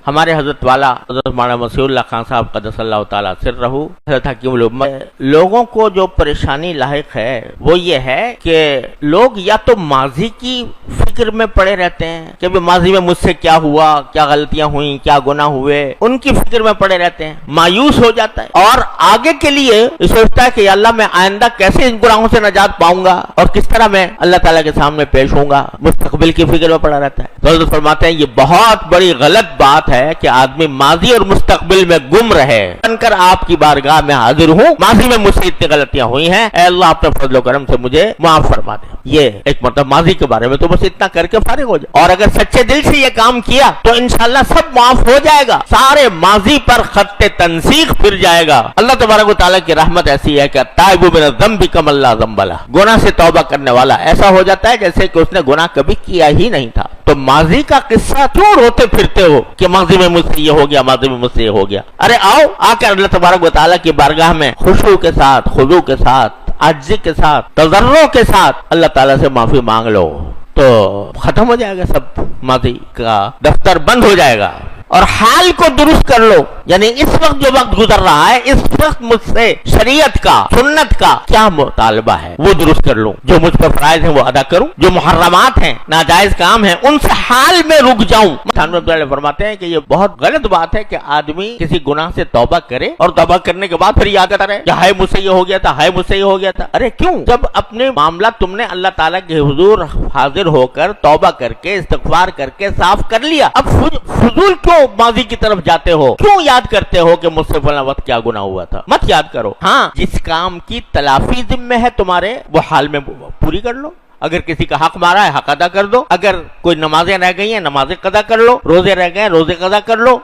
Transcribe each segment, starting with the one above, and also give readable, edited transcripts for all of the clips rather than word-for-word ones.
ہمارے حضرت والا حضرت مولانا مسیح اللہ خان صاحب قدس اللہ تعالیٰ سرہ حضرت حکیم الامت لوگوں کو جو پریشانی لاحق ہے وہ یہ ہے کہ لوگ یا تو ماضی کی فکر میں پڑے رہتے ہیں کہ ماضی میں مجھ سے کیا ہوا، کیا غلطیاں ہوئیں، کیا گناہ ہوئے، ان کی فکر میں پڑے رہتے ہیں، مایوس ہو جاتا ہے اور آگے کے لیے سوچتا ہے کہ اللہ میں آئندہ کیسے ان گناہوں سے نجات پاؤں گا اور کس طرح میں اللہ تعالیٰ کے سامنے پیش ہوں گا، مستقبل کی فکر میں پڑا رہتا ہے۔ تو حضرت فرماتے ہیں یہ بہت بڑی غلط بات ہے کہ آدمی ماضی اور مستقبل میں گم رہے۔ بن کر آپ کی بارگاہ میں حاضر ہوں، ماضی میں مجھ سے اتنی غلطیاں ہوئی ہیں، اے اللہ اپنے فضل و کرم سے مجھے معاف فرما دے۔ یہ ایک مطلب ماضی کے بارے میں تو بس اتنا کر کے فارغ ہو جائے، اور اگر سچے دل سے یہ کام کیا تو انشاءاللہ سب معاف ہو جائے گا، سارے ماضی پر خط تنسیخ پھر جائے گا۔ اللہ تبارک و تعالیٰ کی رحمت ایسی ہے کہ التائب من الذنب کمن لا ذنب لہ، گناہ سے توبہ کرنے والا ایسا ہو جاتا ہے جیسے کہ اس نے گناہ کبھی کیا ہی نہیں تھا۔ تو ماضی کا قصہ کیوں روتے پھرتے ہو کہ ماضی میں مجھ سے یہ ہو گیا، ماضی میں مجھ سے یہ ہو گیا؟ ارے آؤ، آ کر اللہ تبارک و تعالیٰ کی بارگاہ میں خشوع کے ساتھ، خضوع کے ساتھ، عجزی کے ساتھ، تضرع کے ساتھ اللہ تعالیٰ سے معافی مانگ لو، تو ختم ہو جائے گا، سب ماضی کا دفتر بند ہو جائے گا۔ اور حال کو درست کر لو، یعنی اس وقت جو وقت گزر رہا ہے، اس وقت مجھ سے شریعت کا، سنت کا کیا مطالبہ ہے وہ درست کر لوں، جو مجھ پر فرائض ہیں وہ ادا کروں، جو محرمات ہیں، ناجائز کام ہیں، ان سے حال میں رک جاؤں۔ تھانوی علیہ فرماتے ہیں کہ یہ بہت غلط بات ہے کہ آدمی کسی گناہ سے توبہ کرے اور توبہ کرنے کے بعد پھر یاد آتا رہے کہ ہائے مجھ سے یہ ہو گیا تھا، ہائے مجھ سے یہ ہو گیا تھا۔ ارے کیوں؟ جب اپنے معاملہ تم نے اللہ تعالیٰ کے حضور حاضر ہو کر توبہ کر کے استغفار کر کے صاف کر لیا، اب فضول کیوں ماضی کی طرف جاتے ہو؟ کیوں یاد کرتے ہو کہ مجھ سے فلاں وقت کیا گناہ ہوا تھا؟ مت یاد کرو۔ ہاں، جس کام کی تلافی ذمہ ہے تمہارے وہ حال میں پوری کر لو۔ اگر کسی کا حق مارا ہے حق ادا کر دو، اگر کوئی نمازیں رہ گئی ہیں نمازیں قضا کر لو، روزے رہ گئے ہیں روزے قضا کر لو۔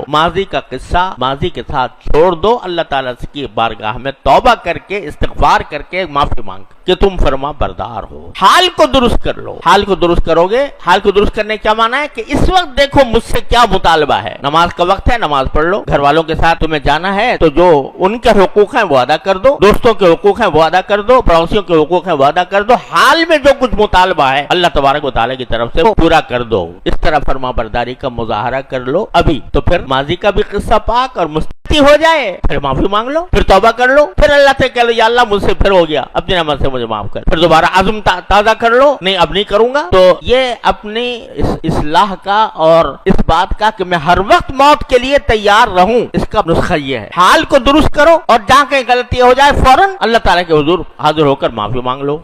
ماضی کا قصہ ماضی کے ساتھ چھوڑ دو، اللہ تعالیٰ کی بارگاہ میں توبہ کر کے استغفار کر کے معافی مانگ کہ تم فرما بردار ہو۔ حال کو درست کر لو۔ حال کو درست کرو گے، حال کو درست کرنے کیا معنی ہے کہ اس وقت دیکھو مجھ سے کیا مطالبہ ہے، نماز کا وقت ہے نماز پڑھ لو، گھر والوں کے ساتھ تمہیں جانا ہے تو جو ان کے حقوق ہیں وہ ادا کر دو، دوستوں کے حقوق ہیں وہ ادا کر دو، پڑوسیوں کے حقوق ہیں وہ ادا کر دو، حال میں جو کچھ مطالبہ ہے اللہ تبارک و تعالیٰ کی طرف سے وہ پورا کر دو۔ اس طرح فرما برداری کا مظاہرہ کر لو ابھی، تو پھر ماضی کا بھی قصہ پاک اور مستقبل ہو جائے، پھر معافی مانگ لو، پھر توبہ کر لو، پھر اللہ سے کہہ لو یا اللہ مجھ سے پھر ہو گیا، اپنی رحمت سے مجھے معاف کر، پھر دوبارہ عزم تازہ کر لو، نہیں اب نہیں کروں گا۔ تو یہ اپنی اصلاح کا اور اس بات کا کہ میں ہر وقت موت کے لیے تیار رہوں، اس کا نسخہ یہ ہے۔ حال کو درست کرو اور جہاں کہیں غلطی ہو جائے فوراً اللہ تعالیٰ کے حضور حاضر ہو کر معافی مانگ لو۔